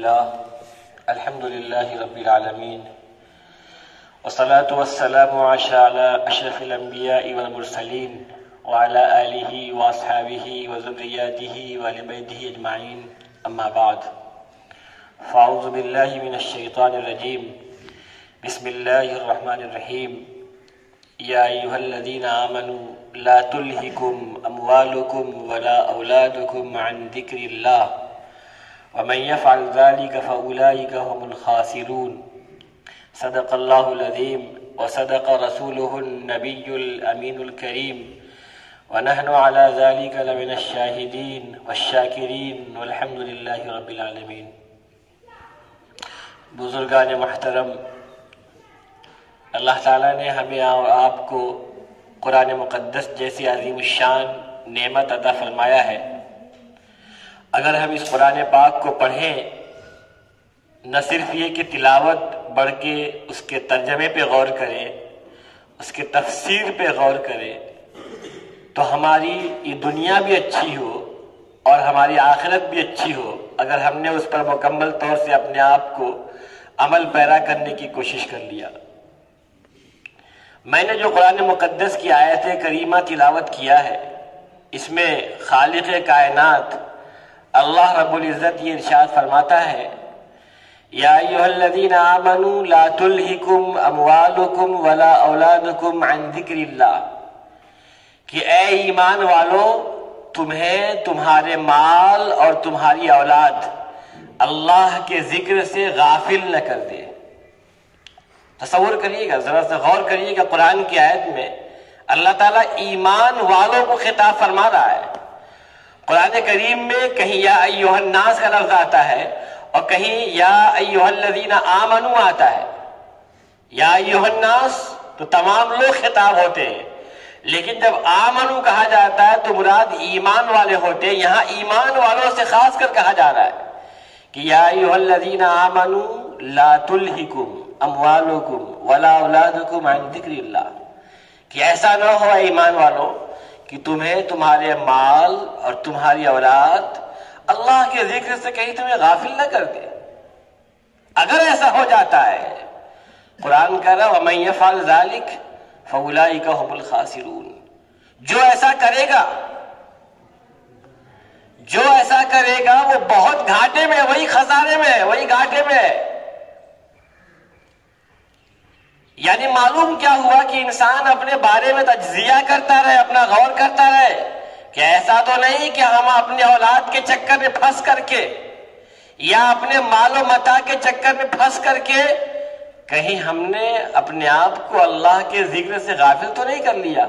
الحمد لله رب العالمين والصلاة والسلام على أشرف الأنبياء والمرسلين وعلى آله وأصحابه وذرياته وآل بيته أجمعين أما بعد فأعوذ بالله من الشيطان الرجيم بسم الله الرحمن الرحيم يا أيها الذين آمنوا لا تلهكم أموالكم ولا أولادكم عن ذكر الله ومن يفعل ذلك فأولئك هم الخاسرون صدق الله العظيم وصدق رسوله النبي الأمين الكريم ونحن على ذلك لمن الشاهدين والشاكرين والحمد لله رب العالمين۔ بزرگان محترم، اللہ تعالیٰ نے ہمیں اور آپ کو قرآن مقدس جیسی عظیم الشان نعمت عطا فرمایا ہے۔ اگر ہم اس قرآن پاک کو پڑھیں، نہ صرف یہ کہ تلاوت بڑھ کے اس کے ترجمے پہ غور کریں، اس کے تفسیر پہ غور کریں، تو ہماری یہ دنیا بھی اچھی ہو اور ہماری آخرت بھی اچھی ہو اگر ہم نے اس پر مکمل طور سے اپنے آپ کو عمل پیرا کرنے کی کوشش کر لیا۔ میں نے جو قرآن مقدس کی آیت کریمہ تلاوت کیا ہے، اس میں خالق کائنات اللہ رب العزت یہ ارشاد فرماتا ہے، یا ایھا الذین آمنوا لا تلہکم اموالکم ولا اولادکم عن ذکر اللہ، کہ اے ایمان والو، تمہیں تمہارے مال اور تمہاری اولاد اللہ کے ذکر سے غافل نہ کر دے۔ تصور کریے گا، ذرا سے غور کریے گا، قرآن کی آیت میں اللہ تعالیٰ ایمان والوں کو خطاب فرما رہا ہے۔ قرآن کریم میں کہیں یا ایھا الناس کا لفظ آتا ہے اور کہیں یا ایھا الذین آمنوا آتا ہے۔ یا ایھا الناس تو تمام لوگ خطاب ہوتے ہیں، لیکن جب آمنو کہا جاتا ہے تو مراد ایمان والے ہوتے ہیں۔ یہاں ایمان والوں سے خاص کر کہا جا رہا ہے کہ یا ایھا الذین آمنوا لا تلہکم اموالکم ولا اولادکم عن ذکر اللہ، کہ ایسا نہ ہو اے ایمان والوں کہ تمہیں تمہارے مال اور تمہاری اولاد اللہ کے ذکر سے کہیں تمہیں غافل نہ کر دے۔ اگر ایسا ہو جاتا ہے، قرآن کہہ رہا وَمَن يَفْعَلْ ذَلِكَ فَأُولَئِكَ هُمُ الْخَاسِرُونَ، جو ایسا کرے گا وہ بہت گھاٹے میں ہے، وہی خسارے میں ہے، وہی گھاٹے میں ہے۔ یعنی معلوم کیا ہوا کہ انسان اپنے بارے میں تجزیہ کرتا رہے، اپنا غور کرتا رہے کہ ایسا تو نہیں کہ ہم اپنے اولاد کے چکر میں پھنس کر کے یا اپنے مال و متاع کے چکر میں پھنس کر کے کہیں ہم نے اپنے آپ کو اللہ کے ذکر سے غافل تو نہیں کر لیا۔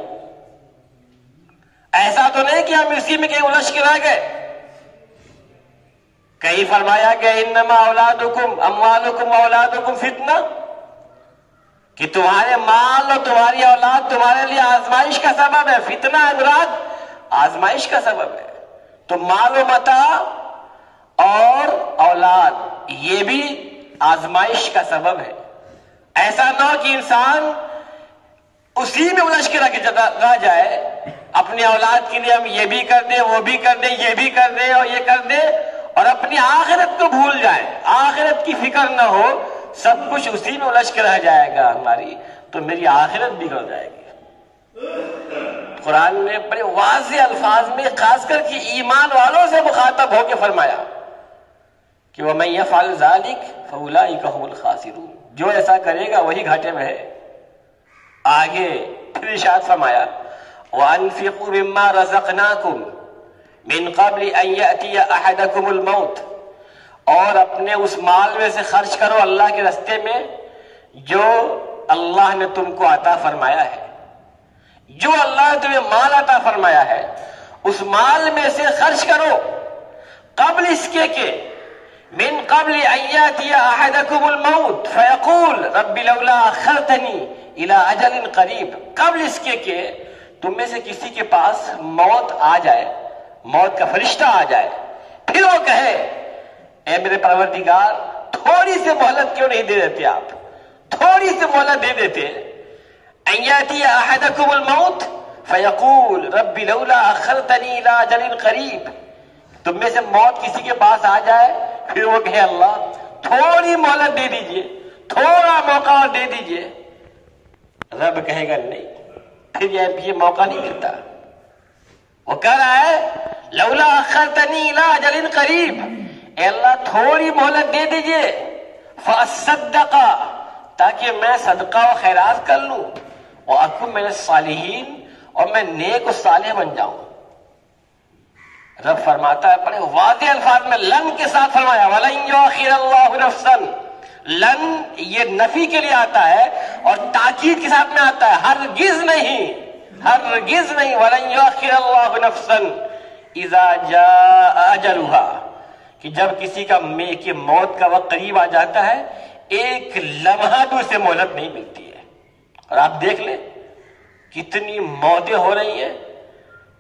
ایسا تو نہیں کہ ہم اسی میں کہیں الجھ کے رہ گئے۔ کہیں فرمایا کہ انما اولادکم اموالکم اولادکم فتنہ، کہ تمہارے مال اور تمہاری اولاد تمہارے لیے آزمائش کا سبب ہے۔ فتنہ مراد آزمائش کا سبب ہے۔ تو مال و متاع اور اولاد یہ بھی آزمائش کا سبب ہے۔ ایسا نہ ہو کہ انسان اسی میں الجھ کے رہ جائے، اپنی اولاد کے لیے ہم یہ بھی کر دیں، وہ بھی کر دیں، یہ بھی کر دیں اور یہ کر دیں، اور اپنی آخرت کو بھول جائیں، آخرت کی فکر نہ ہو، سب کچھ اسی میں الجھ کے رہ جائے گا ہماری، تو میری آخرت بگڑ جائے گی۔ قرآن نے بڑے واضح الفاظ میں خاص کر کے ایمان والوں سے مخاطب ہو کے فرمایا کہ وَمَن يَفْعَلْ ذَلِكَ فَأُولَئِكَ هُمُ الْخَاسِرُونَ، جو ایسا کرے گا وہی گھاٹے میں ہے۔ آگے پھر ارشاد فرمایا وَأَنفِقُوا مِمَّا رَزَقْنَاكُمْ مِن قَبْلِ أَن يَأْتِيَ أَحَدَكُمُ الْمَوْتُ، اور اپنے اس مال میں سے خرچ کرو اللہ کے راستے میں جو اللہ نے تم کو عطا فرمایا ہے۔ جو اللہ نے تمہیں مال عطا فرمایا ہے اس مال میں سے خرچ کرو، قبل اس کے کہ من قبل ان یاتی احدکم الموت فیقول رب لولا اخرتنی الى اجل قریب، قبل اس کے کہ تم میں سے کسی کے پاس موت آ جائے، موت کا فرشتہ آ جائے، پھر وہ کہے اے میرے پروردگار تھوڑی سی مہلت کیوں نہیں دے دیتے، آپ تھوڑی سی مہلت دے دیتے۔ ان یاتی احدکم الموت فیقول رب لولا اخرتنی الى اجل قریب، تم میں سے موت کسی کے پاس آ جائے پھر وہ کہے اللہ تھوڑی مہلت دے دیجئے، تھوڑا موقع اور دے دیجئے، رب کہے گا نہیں، پھر یہ موقع نہیں ملتا۔ وہ کہہ رہا ہے لولا اخرتنی الی اجل قریب، اے اللہ تھوڑی مہلت دے دیجئے، فاصدق، تاکہ میں صدقہ و خیرات کر لوں، واکن من الصالحین، اور میں نیک و صالح بن جاؤں۔ رب فرماتا ہے بڑے واضح الفاظ میں لن کے ساتھ فرمایا وَلَن يُؤَخِّرَ اللَّهُ نَفْسًا، لن یہ نفی کے لیے آتا ہے اور تاکید کے ساتھ میں آتا ہے، ہرگز نہیں، ہرگز نہیں، وَلَن يُؤَخِّرَ اللَّهُ نَفْسًا إِذَا جَاءَ أَجَلُهَا، کہ جب کسی کا موت کا وقت قریب آ جاتا ہے ایک لمحہ بھی اسے مہلت نہیں ملتی ہے۔ اور آپ دیکھ لیں کتنی موتیں ہو رہی ہیں،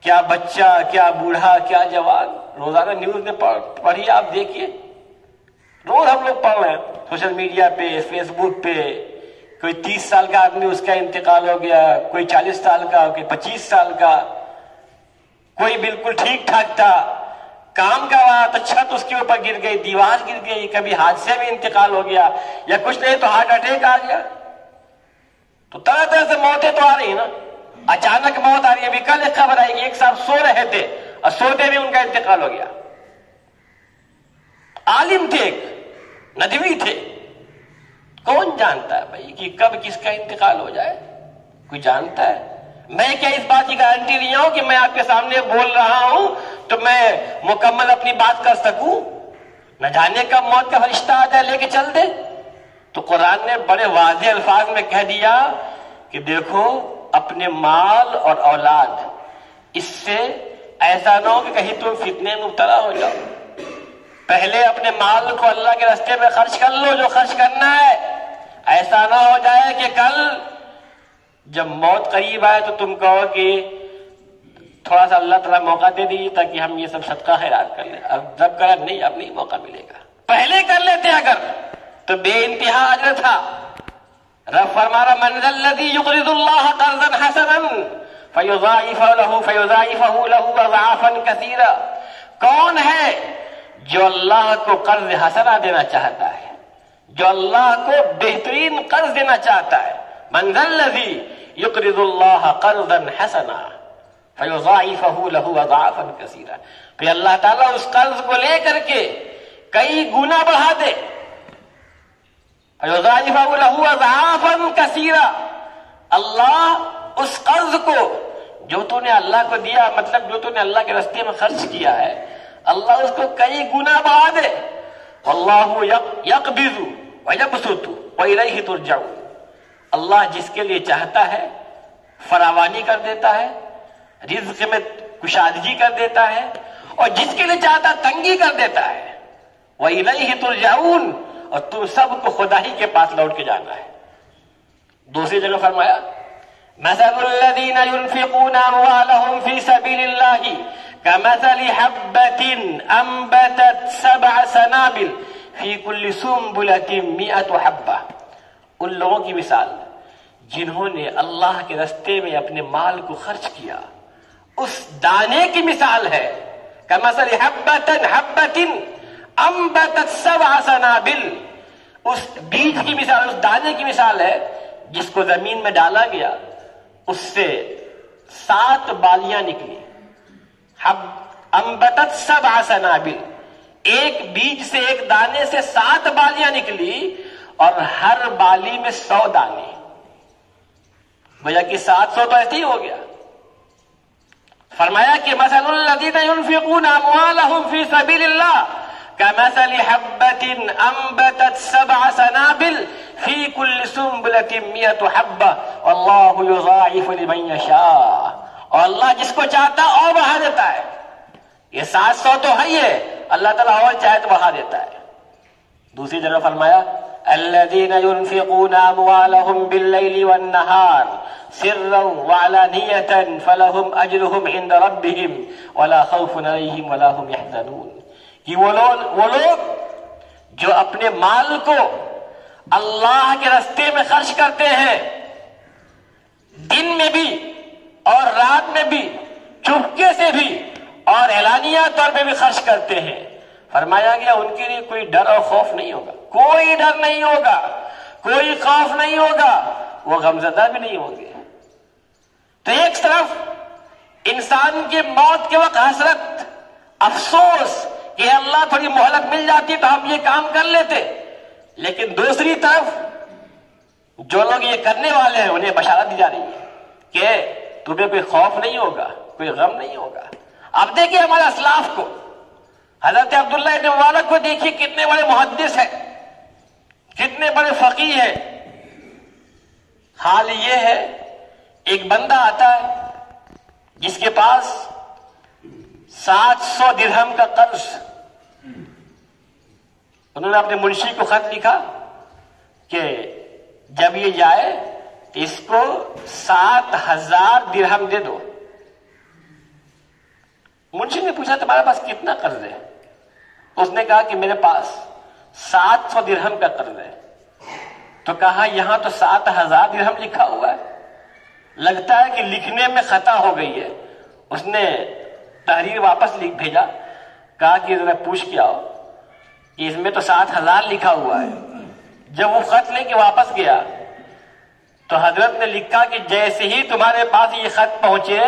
کیا بچہ، کیا بوڑھا، کیا جوان، روزانہ نیوز میں پڑھیے، آپ دیکھیے، روز ہم لوگ پڑھ رہے ہیں سوشل میڈیا پہ، فیس بک پہ، کوئی 30 سال کا آدمی اس کا انتقال ہو گیا، کوئی 40 سال کا، کوئی 25 سال کا، کوئی بالکل ٹھیک ٹھاک تھا، کام کا رہا تو چھت اس کے اوپر گر گئی، دیوار گر گئی، کبھی حادثے میں انتقال ہو گیا، یا کچھ نہیں تو ہارٹ اٹیک آ گیا۔ تو طرح طرح سے موتیں تو آ رہی ہیں نا، اچانک موت آ رہی ہے۔ ابھی کل ایک خبر آئی کہ ایک صاحب سو رہے تھے اور سوتے میں ان کا انتقال ہو گیا، عالم تھے، ندوی تھے، کون جانتا ہے بھائی کہ کب کس کا انتقال ہو جائے؟ کوئی جانتا ہے؟ میں کیا اس بات کی گارنٹی لیا ہوں کہ میں آپ کے سامنے بول رہا ہوں تو میں مکمل اپنی بات کر سکوں؟ نہ جانے کب موت کا فرشتہ آ جائے لے کے چل دے۔ تو قرآن نے بڑے واضح الفاظ میں کہہ دیا کہ دیکھو اپنے مال اور اولاد، اس سے ایسا نہ ہو کہ کہیں تم فتنے میں مبتلا ہو جاؤ۔ پہلے اپنے مال کو اللہ کے راستے میں خرچ کر لو جو خرچ کرنا ہے، ایسا نہ ہو جائے کہ کل جب موت قریب آئے تو تم کہو کہ تھوڑا سا اللہ تعالیٰ موقع دے دیجیے تاکہ ہم یہ سب صدقہ خیرات کر لیں۔ اب جب کرا نہیں، اب نہیں موقع ملے گا، پہلے کر لیتے اگر تو بے انتہا اجر تھا۔ رب فرما رہا من ذا الذی یقرض اللہ قرضا حسنا فیضاعفہ لہ اضعافا کثیرا، کون ہے جو اللہ کو قرض حسنا دینا چاہتا ہے، جو اللہ کو بہترین قرض دینا چاہتا ہے؟ من ذا الذی یقرض اللہ قرضا حسنا فیضاعفہ لہ اضعافا کثیرا، پھر اللہ تعالیٰ اس قرض کو لے کر کے کئی گنا بڑھا دے۔ فیضاعفہ لہ اضعافا کثیرا، اللہ اس قرض کو جو تو نے اللہ کو دیا، مطلب جو تو نے اللہ کے راستے میں خرچ کیا ہے، اللہ اس کو کئی گنا بڑھا دے۔ واللہ یقبض ویبسط والیہ ترجعون، اللہ جس کے لیے چاہتا ہے فراوانی کر دیتا ہے، رزق میں کشادگی کر دیتا ہے، اور جس کے لیے چاہتا تنگی کر دیتا ہے۔ وَإِلَيْهِ تُرْجَعُونَ، اور تم سب کو خدا ہی کے پاس لوٹ کے جانا ہے۔ دوسری جگہ فرمایا مَثَلُ الَّذِينَ يُنْفِقُونَ أَمْوَالَهُمْ فِي سَبِيلِ اللَّهِ كَمَثَلِ حَبَّةٍ أَنبَتَتْ 7 سَنَابِلَ فِي كُلِّ سُنبُلَةٍ 100 حَبَّةٍ، ان لوگوں کی مثال جنہوں نے اللہ کے راستے میں اپنے مال کو خرچ کیا، اس دانے کی مثال ہے كَمَثَلِ حَبَّةٍ أَنبَتَتْ 7 سَنَابِلَ، اس بیج کی مثال، اس دانے کی مثال ہے جس کو زمین میں ڈالا گیا، اس سے 7 بالیاں نکلی۔ انبتت 7 سنابل، ایک بیج سے، ایک دانے سے 7 بالیاں نکلی، اور ہر بالی میں 100 دانے، گویا کہ 700 تو ایسے ہی ہو گیا۔ فرمایا کہ مثل الذین ينفقون اموالهم فی سبیل اللہ كمثل حبة أنبتت 7 سنابل في كل سنبلة 100 حبة والله يضاعف لمن يشاء، اور اللہ جس کو چاہتا اور بڑھا دیتا ہے۔ یہ 700 تو ہے، یہ اللہ تعالیٰ اور چاہے تو بڑھا دیتا ہے۔ دوسری جگہ فرمایا الذين ينفقون أموالهم بالليل والنهار سرا وعلانية فلهم أجرهم عند ربهم ولا خوف عليهم ولا هم يحزنون، کہ وہ لوگ جو اپنے مال کو اللہ کے راستے میں خرچ کرتے ہیں، دن میں بھی اور رات میں بھی، چپکے سے بھی اور اعلانیہ طور پہ بھی خرچ کرتے ہیں، فرمایا گیا ان کے لیے کوئی ڈر اور خوف نہیں ہوگا، کوئی ڈر نہیں ہوگا، کوئی خوف نہیں ہوگا، وہ غمزدہ بھی نہیں ہوں گے۔ تو ایک طرف انسان کی موت کے وقت حسرت، افسوس کہ اللہ تھوڑی مہلت مل جاتی تو ہم یہ کام کر لیتے، لیکن دوسری طرف جو لوگ یہ کرنے والے ہیں انہیں بشارت دی جا رہی ہے کہ تمہیں کوئی خوف نہیں ہوگا، کوئی غم نہیں ہوگا۔ اب دیکھیے ہمارے اسلاف کو، حضرت عبداللہ ابن مبارک کو دیکھیے، کتنے بڑے محدث ہیں، کتنے بڑے فقیہ ہیں۔ حال یہ ہے ایک بندہ آتا ہے جس کے پاس 700 درہم کا قرض، انہوں نے اپنے منشی کو خط لکھا کہ جب یہ جائے اس کو 7000 درہم دے دو۔ منشی نے پوچھا تمہارے پاس کتنا قرض ہے؟ اس نے کہا کہ میرے پاس 700 درہم کا قرض ہے۔ تو کہا یہاں تو 7000 درہم لکھا ہوا ہے، لگتا ہے کہ لکھنے میں خطا ہو گئی ہے۔ اس نے تحریر واپس لکھ بھیجا، کہا کہ ذرا پوچھ کے آؤ کہ اس میں تو 7000 لکھا ہوا ہے۔ جب وہ خط لے کے واپس گیا تو حضرت نے لکھا کہ جیسے ہی تمہارے پاس یہ خط پہنچے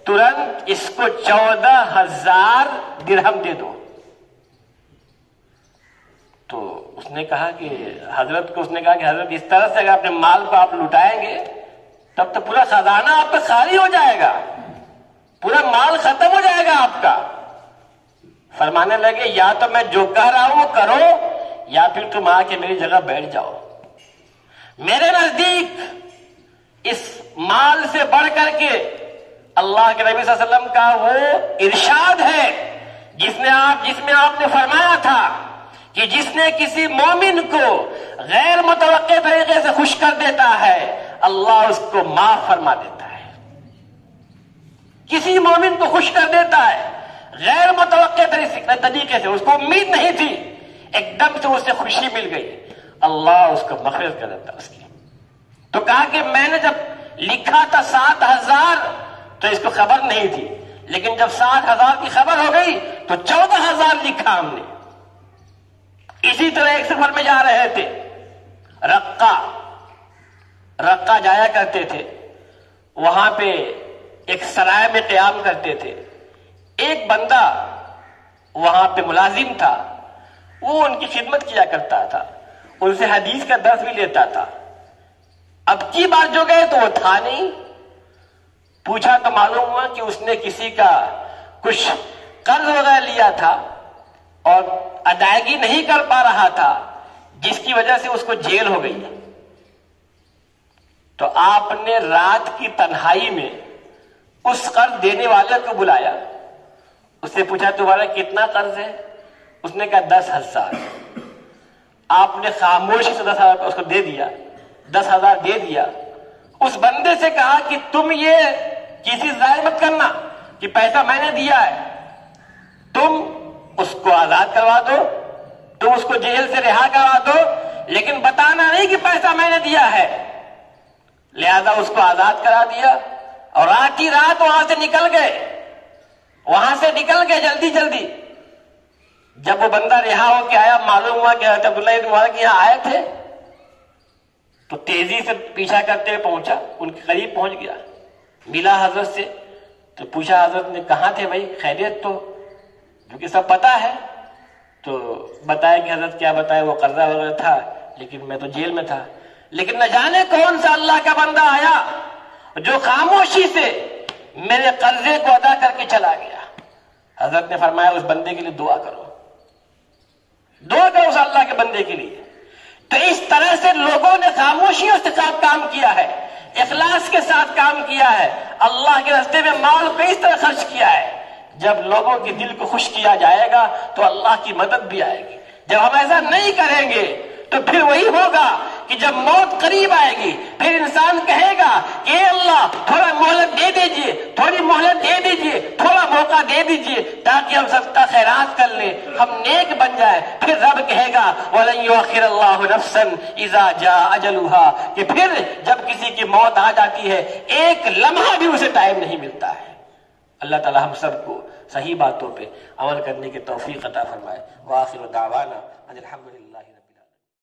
ترنت اس کو 14000 درہم دے دو۔ تو اس نے کہا کہ حضرت کو، اس نے کہا کہ حضرت اس طرح سے اگر اپنے مال کو آپ لٹائیں گے تب تو پورا خزانہ آپ کا خالی ہو جائے گا، پورا مال ختم ہو جائے گا آپ کا۔ فرمانے لگے یا تو میں جو کہہ رہا ہوں وہ کرو یا پھر تم آ کے میری جگہ بیٹھ جاؤ۔ میرے نزدیک اس مال سے بڑھ کر کے اللہ کے نبی صلی اللہ علیہ وسلم کا وہ ارشاد ہے جس میں آپ نے فرمایا تھا کہ جس نے کسی مومن کو غیر متوقع طریقے سے خوش کر دیتا ہے اللہ اس کو معاف فرما دیتا ہے۔ کسی مومن کو خوش کر دیتا ہے غیر متوقع طریقے سے، اس کو امید نہیں تھی، ایک دم سے اسے خوشی مل گئی، اللہ اس کو مغفرت کر دیتا اس کی۔ تو کہا کہ میں نے جب لکھا تھا 7000 تو اس کو خبر نہیں تھی، لیکن جب 7000 کی خبر ہو گئی تو 14000 لکھا ہم نے۔ اسی طرح ایک سفر میں جا رہے تھے، رقہ جایا کرتے تھے، وہاں پہ ایک سرائے میں قیام کرتے تھے۔ ایک بندہ وہاں پہ ملازم تھا، وہ ان کی خدمت کیا کرتا تھا، ان سے حدیث کا درس بھی لیتا تھا۔ اب کی بار جو گئے تو وہ تھا نہیں، پوچھا تو معلوم ہوا کہ اس نے کسی کا کچھ قرض وغیرہ لیا تھا اور ادائیگی نہیں کر پا رہا تھا، جس کی وجہ سے اس کو جیل ہو گئی۔ تو آپ نے رات کی تنہائی میں اس قرض دینے والے کو بلایا، اس سے پوچھا تمہارا کتنا قرض ہے؟ اس نے کہا 10,000۔ آپ نے خاموشی سے 10,000 اس کو دے دیا، 10,000 دے دیا۔ اس بندے سے کہا کہ تم یہ کسی ظاہر مت کرنا کہ پیسہ میں نے دیا ہے، تم اس کو آزاد کروا دو، تم اس کو جیل سے رہا کروا دو، لیکن بتانا نہیں کہ پیسہ میں نے دیا ہے۔ لہذا اس کو آزاد کرا دیا اور رات ہی رات وہاں سے نکل گئے جلدی جلدی۔ جب وہ بندہ رہا ہو کے آیا، معلوم ہوا کہ حضرت عبداللہ ابن مبارک یہاں آئے تھے، تو تیزی سے پیچھا کرتے ہوئے پہنچا، ان کے قریب پہنچ گیا، ملا حضرت سے، تو پوچھا حضرت نے کہاں تھے بھائی، خیریت تو؟ جو کہ سب پتا ہے، تو بتایا کہ حضرت کیا بتایا، وہ قرضہ وغیرہ تھا لیکن میں تو جیل میں تھا۔ لیکن نہ جانے کون سا اللہ کا بندہ آیا جو خاموشی سے میرے قرضے کو ادا کر کے چلا گیا۔ حضرت نے فرمایا اس بندے کے لیے دعا کرو اس اللہ کے بندے کے لیے۔ تو اس طرح سے لوگوں نے خاموشیوں سے کام کیا ہے، اخلاص کے ساتھ کام کیا ہے، اللہ کے راستے میں مال کو اس طرح خرچ کیا ہے۔ جب لوگوں کے دل کو خوش کیا جائے گا تو اللہ کی مدد بھی آئے گی۔ جب ہم ایسا نہیں کریں گے تو پھر وہی ہوگا کہ جب موت قریب آئے گی پھر انسان کہے گا کہ اے اللہ تھوڑا مہلت دے دیجئے، تھوڑی مہلت دے دیجئے، تھوڑا موقع دے دیجئے تاکہ ہم صدقہ خیرات کر لیں، ہم نیک بن جائیں۔ پھر رب کہے گا وَلَن يُؤَخِّرَ اللَّهُ نَفْسًا إِذَا جَاءَ أَجَلُهَا، کہ پھر جب کسی کی موت آ جاتی ہے ایک لمحہ بھی اسے ٹائم نہیں ملتا ہے۔ اللہ تعالی ہم سب کو صحیح باتوں پہ عمل کرنے کی توفیق عطا فرمائے۔ وآخر دعوانا ان الحمد للہ رب العالمین۔